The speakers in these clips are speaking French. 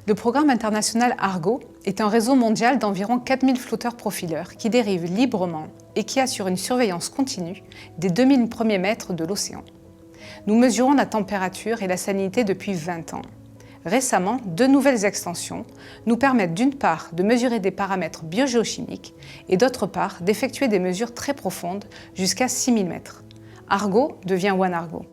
Le programme international Argo est un réseau mondial d'environ 4000 flotteurs profileurs qui dérivent librement et qui assurent une surveillance continue des 2000 premiers mètres de l'océan. Nous mesurons la température et la salinité depuis 20 ans. Récemment, 2 nouvelles extensions nous permettent d'une part de mesurer des paramètres biogéochimiques et d'autre part d'effectuer des mesures très profondes jusqu'à 6000 mètres. Argo devient One-Argo.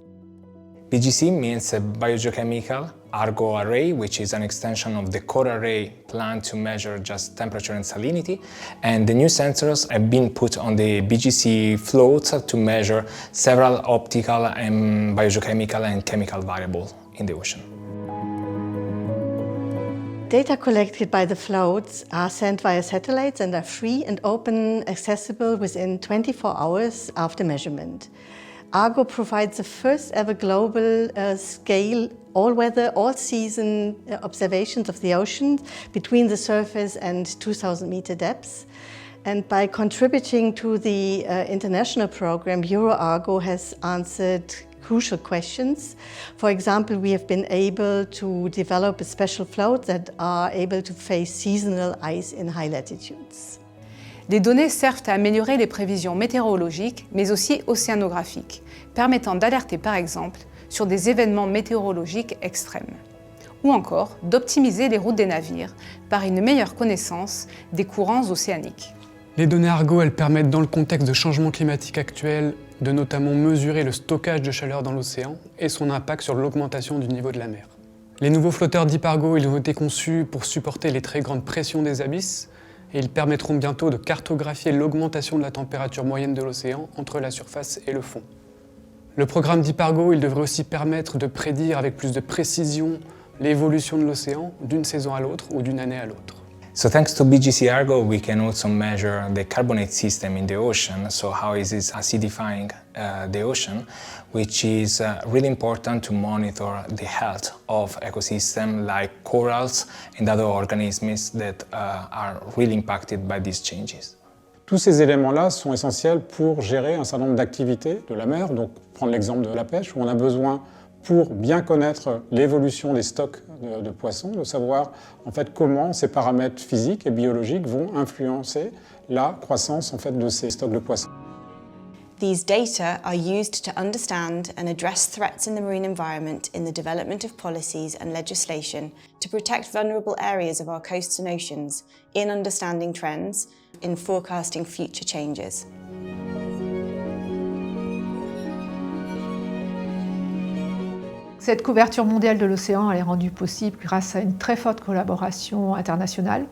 BGC means a Biogeochemical Argo array, which is an extension of the core array planned to measure just temperature and salinity. And the new sensors have been put on the BGC floats to measure several optical and biogeochemical and chemical variables in the ocean. Data collected by the floats are sent via satellites and are free and open accessible within 24 hours after measurement. Argo provides the first ever global scale, all-weather, all-season observations of the ocean between the surface and 2,000 meter depths. And by contributing to the international program, Euro-Argo has answered crucial questions. For example, we have been able to develop a special float that are able to face seasonal ice in high latitudes. Les données servent à améliorer les prévisions météorologiques, mais aussi océanographiques, permettant d'alerter par exemple sur des événements météorologiques extrêmes, ou encore d'optimiser les routes des navires par une meilleure connaissance des courants océaniques. Les données Argo, elles permettent dans le contexte de changement climatique actuel de notamment mesurer le stockage de chaleur dans l'océan et son impact sur l'augmentation du niveau de la mer. Les nouveaux flotteurs Deep Argo, ils ont été conçus pour supporter les très grandes pressions des abysses et ils permettront bientôt de cartographier l'augmentation de la température moyenne de l'océan entre la surface et le fond. Le programme Deep Argo, il devrait aussi permettre de prédire avec plus de précision l'évolution de l'océan d'une saison à l'autre ou d'une année à l'autre. So thanks to BGC Argo, we can also measure the carbonate system in the ocean, so how is it acidifying the ocean, which is really important to monitor the health of ecosystems like corals and other organisms that are really impacted by these changes. Tous ces éléments-là sont essentiels pour gérer un certain nombre d'activités de la mer. Donc, prendre l'exemple de la pêche, où on a besoin, pour bien connaître l'évolution des stocks de poissons, de savoir en fait comment ces paramètres physiques et biologiques vont influencer la croissance en fait de ces stocks de poissons. These data are used to understand and address threats in the marine environment in the development of policies and legislation to protect vulnerable areas of our coasts and oceans, in understanding trends, in forecasting future changes. Cette couverture mondiale de l'océan est rendue possible grâce à une très forte collaboration internationale.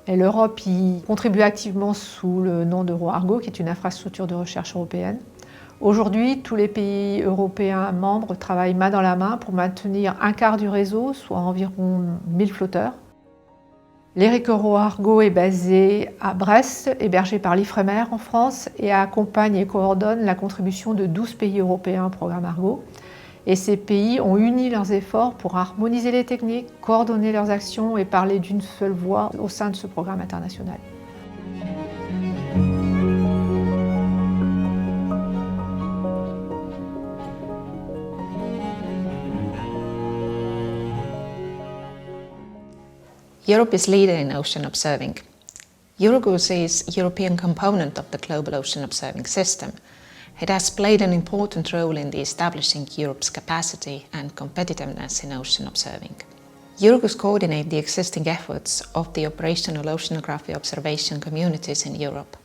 Et l'Europe y contribue activement sous le nom d'Euro-Argo, qui est une infrastructure de recherche européenne. Aujourd'hui, tous les pays européens membres travaillent main dans la main pour maintenir un quart du réseau, soit environ 1000 flotteurs. L'Euro-Argo est basé à Brest, hébergé par l'Ifremer en France, et accompagne et coordonne la contribution de 12 pays européens au programme Argo. Et ces pays ont uni leurs efforts pour harmoniser les techniques, coordonner leurs actions et parler d'une seule voix au sein de ce programme international. Europe is leader in ocean observing. Euro-Argo is a European component of the global ocean observing system. It has played an important role in the establishing Europe's capacity and competitiveness in ocean observing. Euro-Argo coordinates the existing efforts of the operational oceanography observation communities in Europe,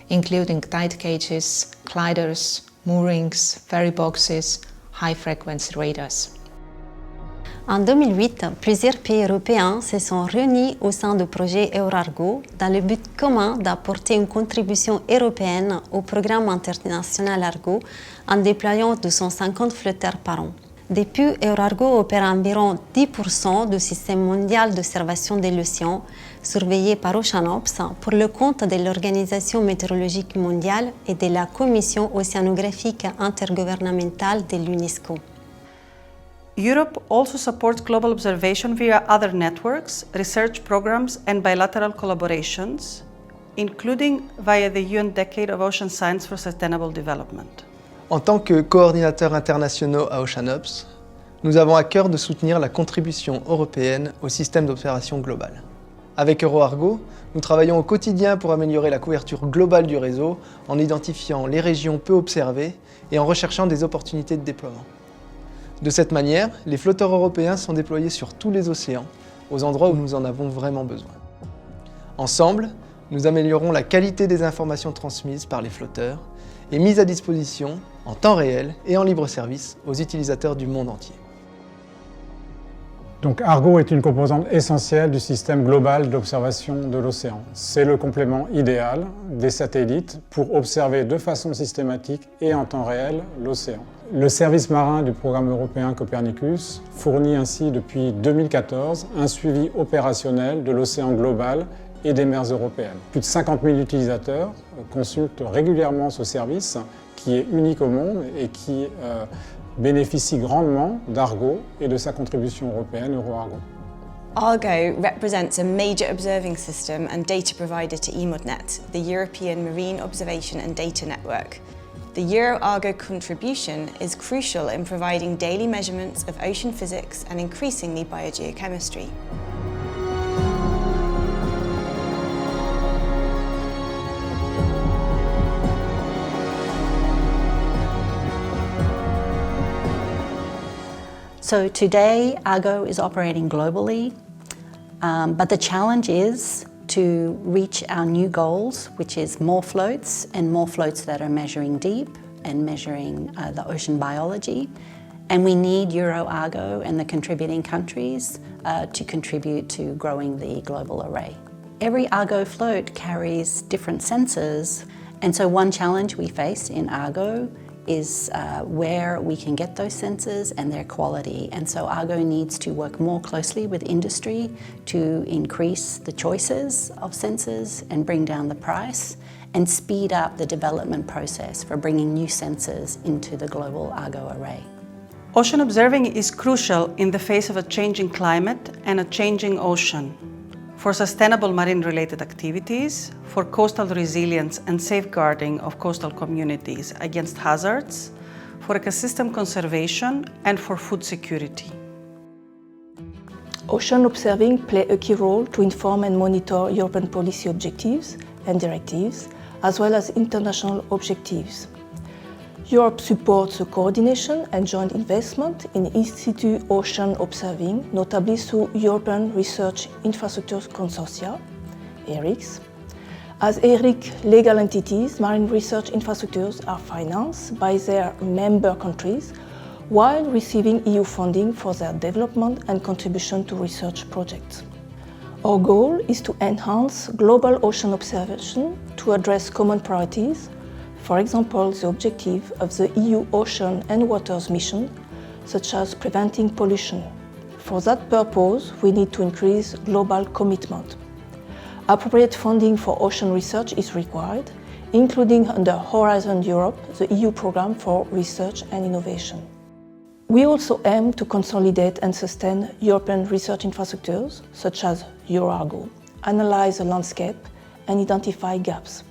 including tide gauges, gliders, moorings, ferry boxes, high-frequency radars. En 2008, plusieurs pays européens se sont réunis au sein du projet Euro-Argo dans le but commun d'apporter une contribution européenne au programme international Argo en déployant 250 flotteurs par an. Depuis, Euro-Argo opère environ 10% du système mondial d'observation de l'océan, surveillé par Oceanops, pour le compte de l'Organisation météorologique mondiale et de la Commission océanographique intergouvernementale de l'UNESCO. Europe also supports global observation via other networks, research programs and bilateral collaborations, including via the UN Decade of Ocean Science for Sustainable Development. En tant que coordinateurs internationaux à Oceanops, nous avons à cœur de soutenir la contribution européenne au système d'observation global. Avec Euro-Argo, nous travaillons au quotidien pour améliorer la couverture globale du réseau en identifiant les régions peu observées et en recherchant des opportunités de déploiement. De cette manière, les flotteurs européens sont déployés sur tous les océans, aux endroits où nous en avons vraiment besoin. Ensemble, nous améliorons la qualité des informations transmises par les flotteurs et mises à disposition en temps réel et en libre service aux utilisateurs du monde entier. Donc Argo est une composante essentielle du système global d'observation de l'océan. C'est le complément idéal des satellites pour observer de façon systématique et en temps réel l'océan. Le service marin du programme européen Copernicus fournit ainsi depuis 2014 un suivi opérationnel de l'océan global et des mers européennes. Plus de 50 000 utilisateurs consultent régulièrement ce service qui est unique au monde et qui bénéficie grandement d'Argo et de sa contribution européenne Euro-Argo. Argo represents a major observing system and data provider to EMODNet, the European Marine Observation and Data Network. The Euro-Argo contribution is crucial in providing daily measurements of ocean physics and increasingly biogeochemistry. So today, Argo is operating globally, but the challenge is to reach our new goals, which is more floats that are measuring deep and measuring the ocean biology. And we need Euro-Argo and the contributing countries to contribute to growing the global array. Every Argo float carries different sensors, and so one challenge we face in Argo is where we can get those sensors and their quality. And so Argo needs to work more closely with industry to increase the choices of sensors and bring down the price and speed up the development process for bringing new sensors into the global Argo array. Ocean observing is crucial in the face of a changing climate and a changing ocean. For sustainable marine-related activities, for coastal resilience and safeguarding of coastal communities against hazards, for ecosystem conservation, and for food security. Ocean observing plays a key role to inform and monitor European policy objectives and directives, as well as international objectives. Europe supports the coordination and joint investment in in-situ ocean observing, notably through European Research Infrastructure Consortia, ERICS. As ERIC legal entities, marine research infrastructures are financed by their member countries while receiving EU funding for their development and contribution to research projects. Our goal is to enhance global ocean observation to address common priorities. For example, the objective of the EU Ocean and Waters Mission, such as preventing pollution. For that purpose, we need to increase global commitment. Appropriate funding for ocean research is required, including under Horizon Europe, the EU programme for research and innovation. We also aim to consolidate and sustain European research infrastructures, such as Euro-Argo, analyze the landscape and identify gaps.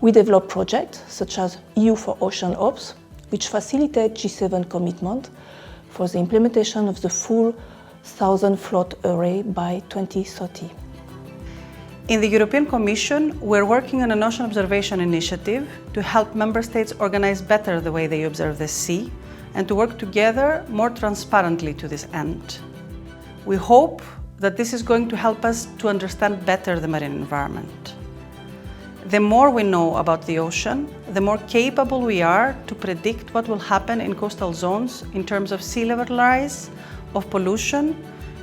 We develop projects such as EU for Ocean Ops, which facilitate G7 commitment for the implementation of the full 1,000 float array by 2030. In the European Commission, we're working on an ocean observation initiative to help member states organize better the way they observe the sea and to work together more transparently to this end. We hope that this is going to help us to understand better the marine environment. The more we know about the ocean, the more capable we are to predict what will happen in coastal zones in terms of sea level rise, of pollution,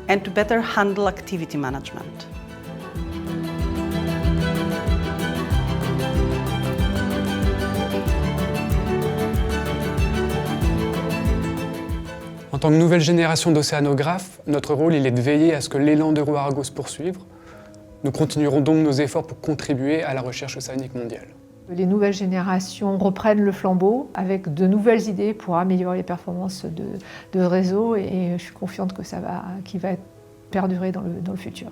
and to better handle activity management. En tant que nouvelle génération d'océanographes, notre rôle il est de veiller à ce que l'élan d'Euro-Argo se poursuive. Nous continuerons donc nos efforts pour contribuer à la recherche océanique mondiale. Les nouvelles générations reprennent le flambeau avec de nouvelles idées pour améliorer les performances de réseau et je suis confiante que qu'il va perdurer dans le futur.